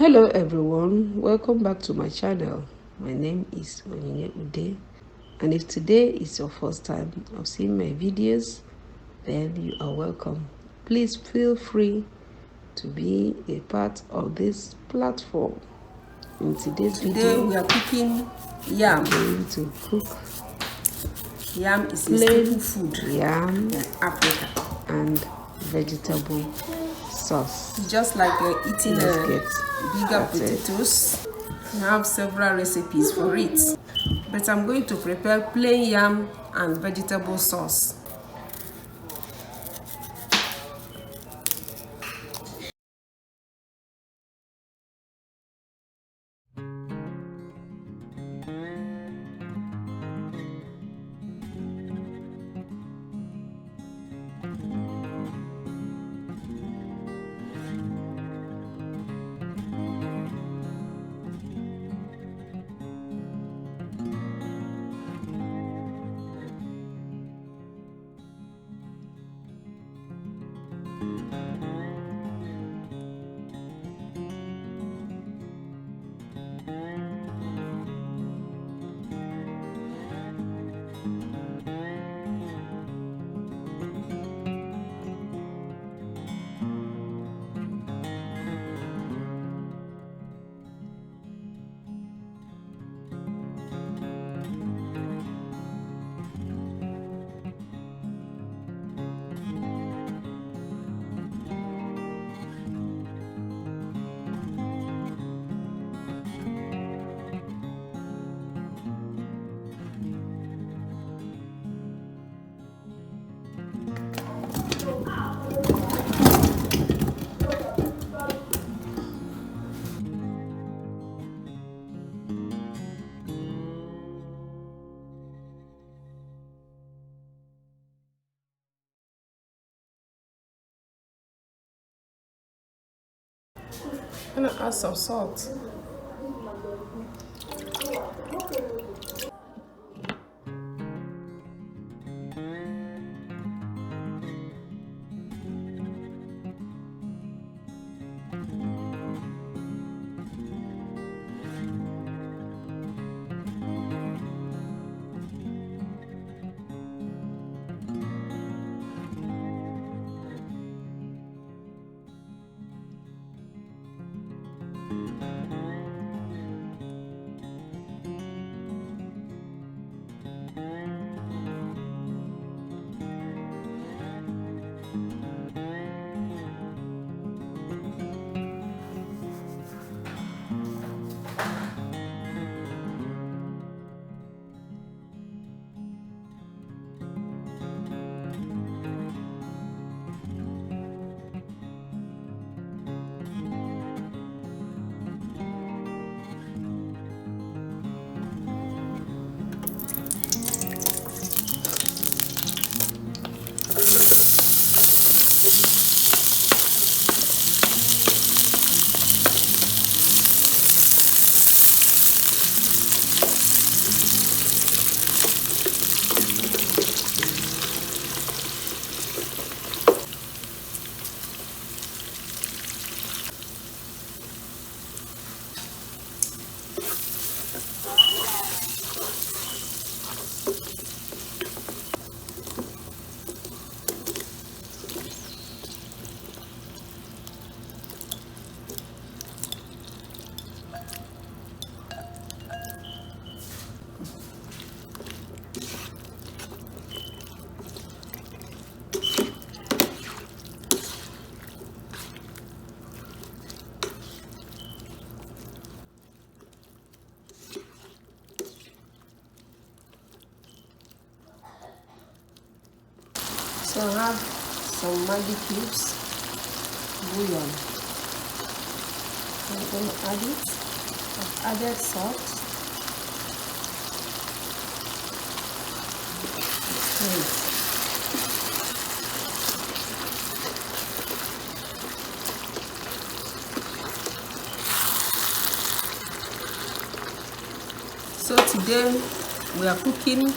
Hello everyone, welcome back to my channel. My name is Onyinye Ude, and if today is your first time of seeing my videos, then you are welcome. Please feel free to be a part of this platform. In today's video, we are cooking yam. I'm going to cook Yam is a staple food yam in Africa, and vegetable sauce. just like eating bigger started. potatoes. We have several recipes for it, but I'm going to prepare plain yam and vegetable sauce. I'm gonna add some salt. So I have some Maggi cubes, bouillon. I'm going to add it. I've added salt. So today we are cooking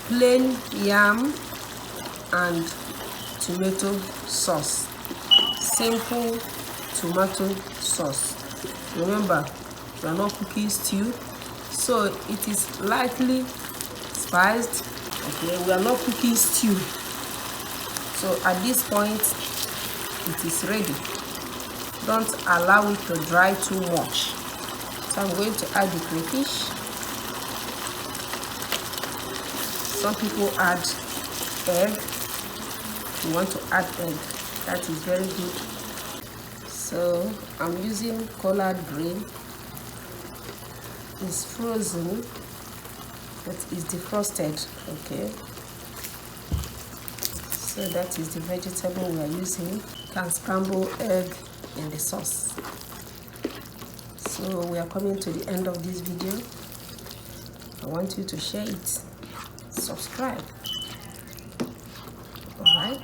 plain yam and tomato sauce, simple tomato sauce. Remember, we are not cooking stew, so it is lightly spiced. Okay, we are not cooking stew. So at this point, it is ready. Don't allow it to dry too much. So I'm going to add the crayfish. Some people add egg. You want to add egg, that is very good. So I'm using collard green. It's frozen, but it's defrosted. Okay, so that is the vegetable we are using. You can scramble egg in the sauce. So we are coming to the end of this video. I want you to share it, subscribe. All right.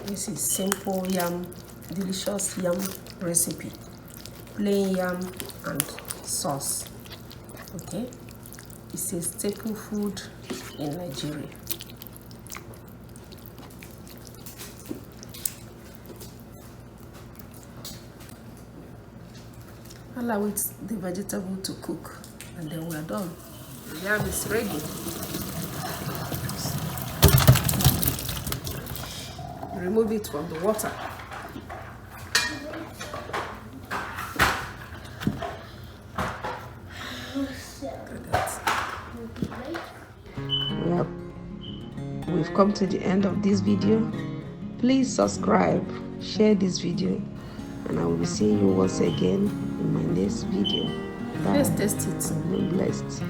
This is simple yam, delicious yam recipe. Plain yam and sauce. Okay, it's a staple food in Nigeria. Allow the vegetable to cook, and then we are done. The yam is ready. Remove it from the water. We've come to the end of this video. Please subscribe, share this video, and I will be seeing you once again in my next video. Bye. Let's taste it. Be blessed.